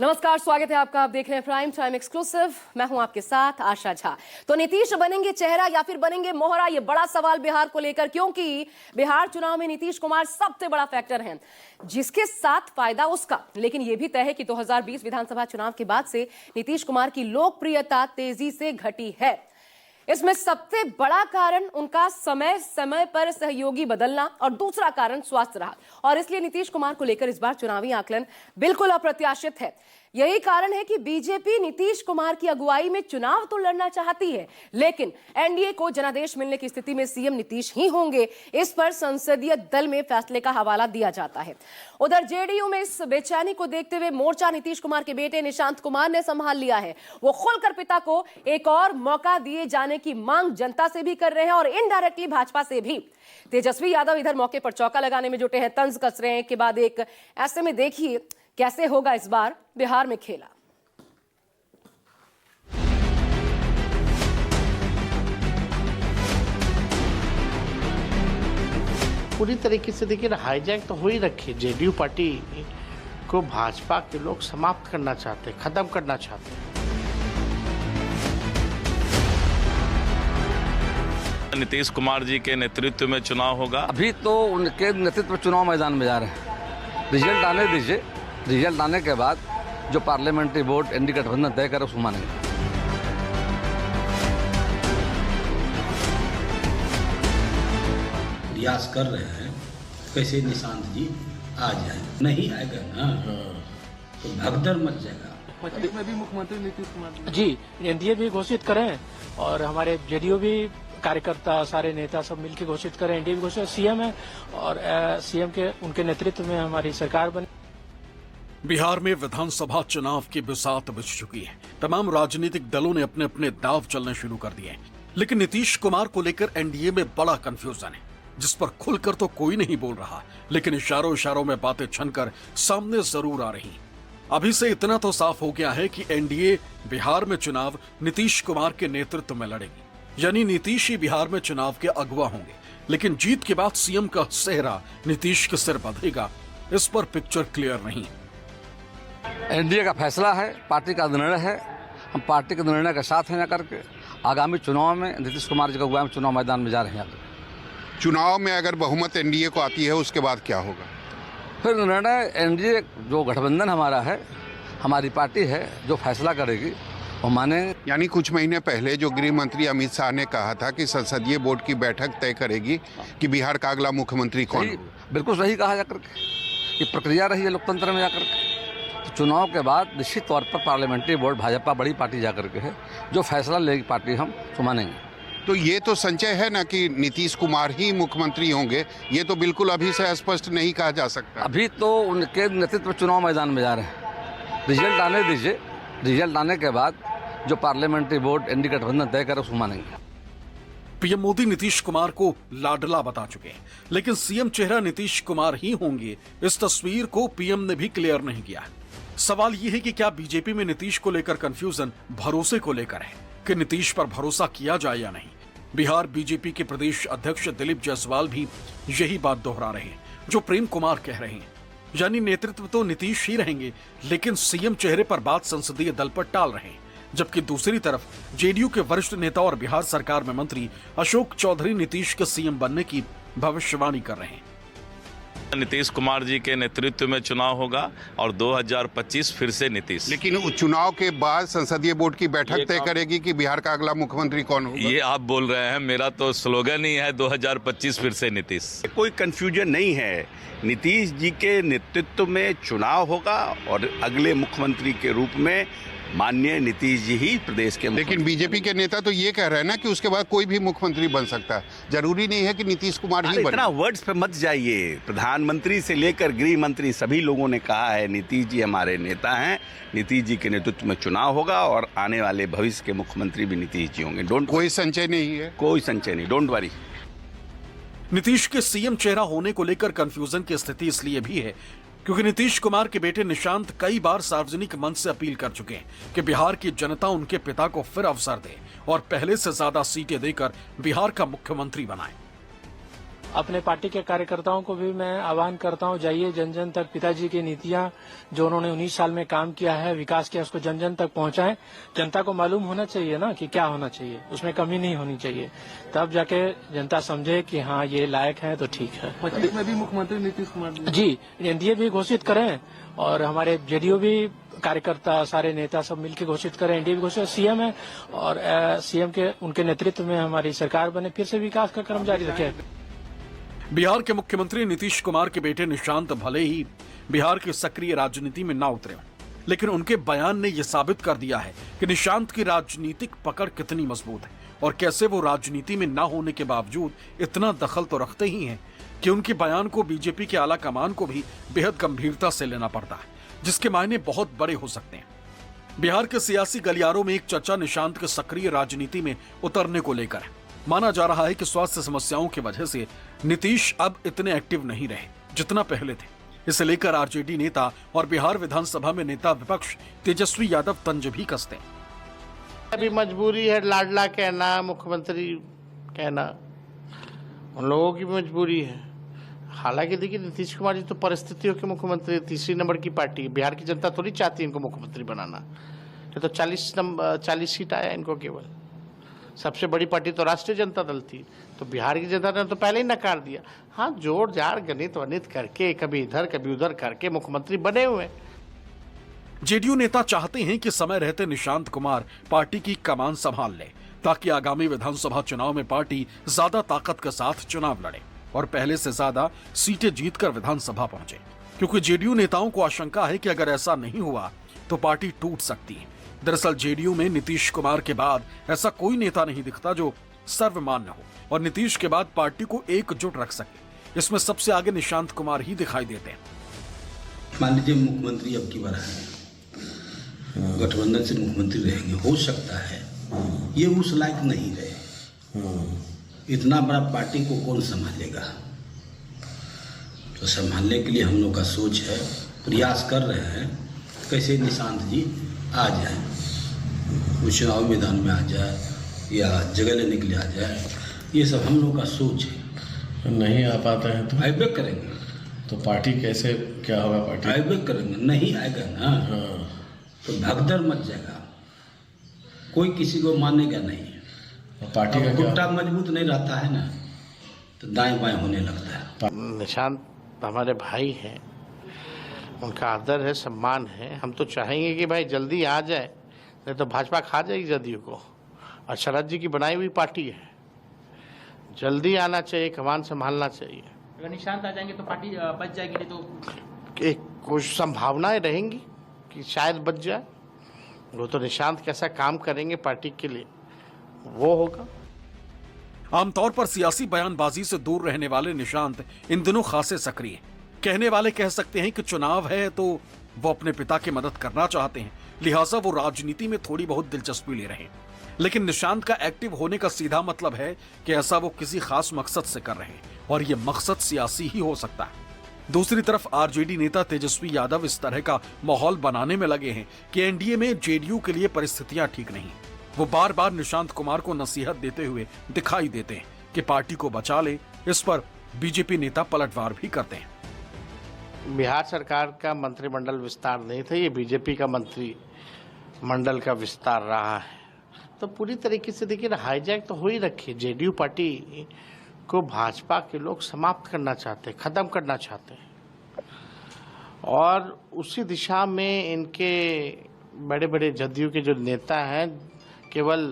नमस्कार, स्वागत है आपका। आप देख रहे हैं प्राइम टाइम एक्सक्लूसिव। मैं हूं आपके साथ आशा झा। तो नीतीश बनेंगे चेहरा या फिर बनेंगे मोहरा, ये बड़ा सवाल बिहार को लेकर, क्योंकि बिहार चुनाव में नीतीश कुमार सबसे बड़ा फैक्टर हैं, जिसके साथ फायदा उसका। लेकिन यह भी तय है कि 2020 विधानसभा चुनाव के बाद से नीतीश कुमार की लोकप्रियता तेजी से घटी है। इसमें सबसे बड़ा कारण उनका समय समय पर सहयोगी बदलना और दूसरा कारण स्वास्थ्य रहा। और इसलिए नीतीश कुमार को लेकर इस बार चुनावी आकलन बिल्कुल अप्रत्याशित है। यही कारण है कि बीजेपी नीतीश कुमार की अगुवाई में चुनाव तो लड़ना चाहती है, लेकिन एनडीए को जनादेश मिलने की स्थिति में सीएम नीतीश ही होंगे, इस पर संसदीय दल में फैसले का हवाला दिया जाता है। उधर जेडीयू में इस बेचैनी को देखते हुए मोर्चा नीतीश कुमार के बेटे निशांत कुमार ने संभाल लिया है। वो खुलकर पिता को एक और मौका दिए जाने की मांग जनता से भी कर रहे हैं और इनडायरेक्टली भाजपा से भी। तेजस्वी यादव इधर मौके पर चौका लगाने में जुटे हैं, तंज कस रहे हैं एक के बाद एक। ऐसे में देखिए कैसे होगा इस बार बिहार में खेला। पूरी तरीके से देखिए हाईजैक तो हो ही रखी। जेडीयू पार्टी को भाजपा के लोग समाप्त करना चाहते, खत्म करना चाहते हैं। नीतीश कुमार जी के नेतृत्व में चुनाव होगा। अभी तो उनके नेतृत्व में चुनाव मैदान में जा रहे हैं। रिजल्ट आने दीजिए, रिजल्ट आने के बाद जो पार्लियामेंट्री बोर्ड एनडीए गठबंधन तय करे उसको मानेंगे। प्रयास कर रहे हैं कैसे निशांत जी आ जाए। नहीं आएगा ना तो भगदड़ मच जाएगा। में भी मुख्यमंत्री नीतीश कुमार जी एनडीए भी घोषित करें और हमारे जेडीयू भी कार्यकर्ता सारे नेता सब मिलकर घोषित करें। एनडीए भी घोषित, सीएम है और सीएम के उनके नेतृत्व में हमारी सरकार बने। बिहार में विधानसभा चुनाव की बिसात बिछ चुकी है। तमाम राजनीतिक दलों ने अपने अपने दांव चलने शुरू कर दिए हैं, लेकिन नीतीश कुमार को लेकर एनडीए में बड़ा कंफ्यूजन है, जिस पर खुलकर तो कोई नहीं बोल रहा, लेकिन इशारों इशारों में बातें छनकर सामने जरूर आ रही। अभी से इतना तो साफ हो गया है कि एनडीए बिहार में चुनाव नीतीश कुमार के नेतृत्व में लड़ेगी, यानी नीतीश ही बिहार में चुनाव के अगवा होंगे। लेकिन जीत के बाद सीएम का सेहरा नीतीश के सिर बंधेगा, इस पर पिक्चर क्लियर नहीं। एनडीए का फैसला है, पार्टी का निर्णय है। हम पार्टी के निर्णय के साथ हैं जाकर के आगामी चुनाव में नीतीश कुमार जी का अगुवाई में चुनाव मैदान में जा रहे हैं। चुनाव में अगर बहुमत एनडीए को आती है उसके बाद क्या होगा? फिर निर्णय एनडीए जो गठबंधन हमारा है, हमारी पार्टी है, जो फैसला करेगी वो माने। यानी कुछ महीने पहले जो गृह मंत्री अमित शाह ने कहा था कि संसदीय बोर्ड की बैठक तय करेगी कि बिहार का अगला मुख्यमंत्री कौन होगा। बिल्कुल सही कहा जाकर के, ये प्रक्रिया रही है लोकतंत्र में जाकर के। तो चुनाव के बाद निश्चित तौर पर पार्लियामेंट्री बोर्ड, भाजपा बड़ी पार्टी जाकर के है, जो फैसला लेगी पार्टी हम तो मानेंगे। तो ये तो संचय है ना कि नीतीश कुमार ही मुख्यमंत्री होंगे, ये तो बिल्कुल अभी से स्पष्ट नहीं कहा जा सकता। अभी तो उनके नेतृत्व में चुनाव मैदान में जा रहे हैं। रिजल्ट आने दीजिए, रिजल्ट आने के बाद जो पार्लियामेंट्री बोर्ड एनडीए गठबंधन तय करे उसको मानेंगे। पीएम मोदी नीतीश कुमार को लाडला बता चुके हैं, लेकिन सीएम चेहरा नीतीश कुमार ही होंगे, इस तस्वीर को पीएम ने भी क्लियर नहीं किया। सवाल यह है कि क्या बीजेपी में नीतीश को लेकर कंफ्यूजन भरोसे को लेकर है कि नीतीश पर भरोसा किया जाए या नहीं। बिहार बीजेपी के प्रदेश अध्यक्ष दिलीप जायसवाल भी यही बात दोहरा रहे हैं जो प्रेम कुमार कह रहे हैं, यानी नेतृत्व तो नीतीश ही रहेंगे, लेकिन सीएम चेहरे पर बात संसदीय दल पर टाल रहे हैं। जबकि दूसरी तरफ जेडीयू के वरिष्ठ नेता और बिहार सरकार में मंत्री अशोक चौधरी नीतीश के सीएम बनने की भविष्यवाणी कर रहे हैं। नीतीश कुमार जी के नेतृत्व में चुनाव होगा और 2025 फिर से नीतीश। लेकिन उस चुनाव के बाद संसदीय बोर्ड की बैठक तय करेगी कि बिहार का अगला मुख्यमंत्री कौन होगा। ये आप बोल रहे हैं, मेरा तो स्लोगन ही है 2025 फिर से नीतीश। कोई कंफ्यूजन नहीं है। नीतीश जी के नेतृत्व में चुनाव होगा और अगले मुख्यमंत्री के रूप में माननीय नीतीश जी ही प्रदेश के। लेकिन बीजेपी के नेता तो ये कह रहे हैं ना कि उसके बाद कोई भी मुख्यमंत्री बन सकता है, जरूरी नहीं है कि नीतीश कुमार ही बने। इतना वर्ड्स पे मत जाइए। प्रधानमंत्री से लेकर गृह मंत्री सभी लोगों ने कहा है नीतीश जी हमारे नेता हैं। नीतीश जी के नेतृत्व में चुनाव होगा और आने वाले भविष्य के मुख्यमंत्री भी नीतीश जी होंगे। कोई संचय नहीं है, कोई संचय नहीं, डोंट वरी। नीतीश के सीएम चेहरा होने को लेकर कंफ्यूजन की स्थिति इसलिए भी है क्योंकि नीतीश कुमार के बेटे निशांत कई बार सार्वजनिक मंच से अपील कर चुके हैं कि बिहार की जनता उनके पिता को फिर अवसर दे और पहले से ज्यादा सीटें देकर बिहार का मुख्यमंत्री बनाए। अपने पार्टी के कार्यकर्ताओं को भी मैं आह्वान करता हूं, जाइए जन जन तक पिताजी की नीतियां जो उन्होंने 19 साल में काम किया है, विकास किया, उसको जन जन तक पहुंचाएं। जनता को मालूम होना चाहिए ना कि क्या होना चाहिए, उसमें कमी नहीं होनी चाहिए, तब जाके जनता समझे कि हाँ ये लायक है तो ठीक है। 25 में भी मुख्यमंत्री नीतीश कुमार जी, एनडीए भी घोषित करें और हमारे जेडीयू भी कार्यकर्ता सारे नेता सब मिलकर घोषित करें, एनडीए भी घोषित, सीएम है और सीएम के उनके नेतृत्व में हमारी सरकार बने, फिर से विकास का क्रम जारी रखे। बिहार के मुख्यमंत्री नीतीश कुमार के बेटे निशांत भले ही बिहार की सक्रिय राजनीति में ना उतरे, लेकिन उनके बयान ने यह साबित कर दिया है कि निशांत की राजनीतिक पकड़ कितनी मजबूत है और कैसे वो राजनीति में ना होने के बावजूद इतना दखल तो रखते ही हैं कि उनके बयान को बीजेपी के आला कमान को भी बेहद गंभीरता से लेना पड़ता है, जिसके मायने बहुत बड़े हो सकते हैं। बिहार के सियासी गलियारों में एक चर्चा निशांत के सक्रिय राजनीति में उतरने को लेकर है। माना जा रहा है कि स्वास्थ्य समस्याओं की वजह से नीतीश अब इतने एक्टिव नहीं रहे जितना पहले थे। इसे लेकर आरजेडी नेता और बिहार विधानसभा में नेता विपक्ष तेजस्वी यादव तंज भी कसते हैं। अभी मजबूरी है, लाडला कहना, मुख्यमंत्री कहना, उन लोगों की मजबूरी है। हालांकि देखिए, नीतीश कुमार जी तो परिस्थितियों के मुख्यमंत्री, तीसरी नंबर की पार्टी है। बिहार की जनता थोड़ी चाहती है इनको मुख्यमंत्री बनाना। ये तो 40 सीट आया इनको केवल। सबसे बड़ी पार्टी तो राष्ट्रीय जनता दल थी, तो बिहार की जनता ने तो पहले ही नकार दिया। हाँ, जोड़ जाड़ गणित वनित करके कभी इधर कभी उधर करके मुख्यमंत्री बने हुए। जेडीयू नेता चाहते हैं कि समय रहते निशांत कुमार पार्टी की कमान संभाल ले, ताकि आगामी विधानसभा चुनाव में पार्टी ज्यादा ताकत के साथ चुनाव लड़े और पहले से ज्यादा सीटें जीतकर विधानसभा पहुंचे। क्योंकि जेडीयू नेताओं को आशंका है कि अगर ऐसा नहीं हुआ तो पार्टी टूट सकती है। दरअसल जेडीयू में नीतीश कुमार के बाद ऐसा कोई नेता नहीं दिखता जो सर्वमान्य हो और नीतीश के बाद पार्टी को एकजुट रख सके। इसमें सबसे आगे निशांत कुमार ही दिखाई देते हैं। मान लीजिए मुख्यमंत्री अब की बार है, गठबंधन से मुख्यमंत्री रहेंगे, हो सकता है ये उस लायक नहीं रहे। इतना बड़ा पार्टी को कौन संभालेगा? तो संभालने के लिए हम लोग का सोच है, प्रयास कर रहे हैं कैसे निशांत जी आ जाए, वो चुनाव मैदान में आ जाए या जगह लेने के लिए आ जाए। ये सब हम लोग का सोच है। नहीं आ पाते हैं तो आएबे करेंगे। तो पार्टी कैसे क्या होगा? पार्टी आएबे करेंगे, नहीं आएगा ना तो भगदड़ मच जाएगा, कोई किसी को मानेगा नहीं। पार्टी का गुट्टा मजबूत नहीं रहता है ना, तो दाएं बाएं होने लगता है। निशांत हमारे भाई हैं, उनका आदर है, सम्मान है। हम तो चाहेंगे कि भाई जल्दी आ जाए, नहीं तो भाजपा खा जाएगी जदयू को। और शरद जी की बनाई हुई पार्टी है, जल्दी आना चाहिए, कमान संभालना चाहिए। अगर निशांत आ जाएंगे तो पार्टी बच जाएगी, नहीं तो कुछ संभावनाएं रहेंगी कि शायद बच जाए। वो तो निशांत कैसा काम करेंगे पार्टी के लिए वो होगा। आमतौर पर सियासी बयानबाजी से दूर रहने वाले निशांत इन दिनों खासे सक्रिय हैं। कहने वाले कह सकते हैं कि चुनाव है तो वो अपने पिता की मदद करना चाहते हैं, लिहाजा वो राजनीति में थोड़ी बहुत दिलचस्पी ले रहे हैं। लेकिन निशांत का एक्टिव होने का सीधा मतलब है कि ऐसा वो किसी खास मकसद से कर रहे हैं और ये मकसद सियासी ही हो सकता है। दूसरी तरफ आरजेडी नेता तेजस्वी यादव इस तरह का माहौल बनाने में लगे हैं कि एनडीए में जेडीयू के लिए परिस्थितियां ठीक नहीं। वो बार बार निशांत कुमार को नसीहत देते हुए दिखाई देते हैं कि पार्टी को बचा ले। इस पर बीजेपी नेता पलटवार भी करते हैं। बिहार सरकार का मंत्रिमंडल विस्तार नहीं था, ये बीजेपी का मंत्रिमंडल का विस्तार रहा है। तो पूरी तरीके से देखिए, हाईजैक तो हो ही रखी। जेडीयू पार्टी को भाजपा के लोग समाप्त करना चाहते हैं, खत्म करना चाहते हैं और उसी दिशा में इनके बड़े बड़े जदयू के जो नेता हैं, केवल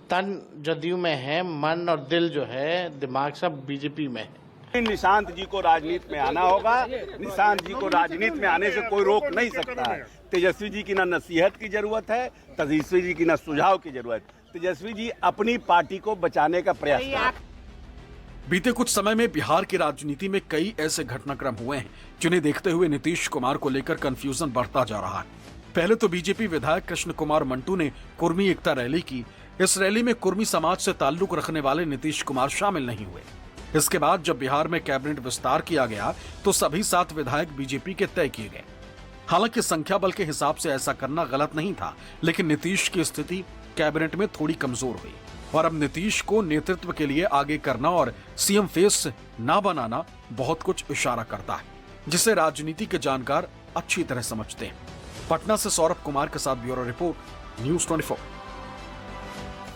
तन जदयू में है, मन और दिल जो है, दिमाग सब बीजेपी में है। निशांत जी को राजनीति में आना होगा। निशांत जी को राजनीति में आने से कोई रोक नहीं सकता है। तेजस्वी जी की ना नसीहत की जरूरत है, तेजस्वी जी की ना सुझाव की जरूरत। तेजस्वी जी अपनी पार्टी को बचाने का प्रयास कर रहे हैं। बीते कुछ समय में बिहार की राजनीति में कई ऐसे घटनाक्रम हुए हैं जिन्हें देखते हुए नीतीश कुमार को लेकर कंफ्यूजन बढ़ता जा रहा है। पहले तो बीजेपी विधायक कृष्ण कुमार मंटू ने कुर्मी एकता रैली की। इस रैली में कुर्मी समाज से ताल्लुक रखने वाले नीतीश कुमार शामिल नहीं हुए। इसके बाद जब बिहार में कैबिनेट विस्तार किया गया तो सभी 7 विधायक बीजेपी के तय किए गए। हालांकि संख्या बल के हिसाब से ऐसा करना गलत नहीं था, लेकिन नीतीश की स्थिति कैबिनेट में थोड़ी कमजोर हुई। और अब नीतीश को नेतृत्व के लिए आगे करना और सीएम फेस ना बनाना बहुत कुछ इशारा करता है, जिसे राजनीति के जानकार अच्छी तरह समझते हैं। पटना से सौरभ कुमार के साथ ब्यूरो रिपोर्ट, न्यूज़ 24।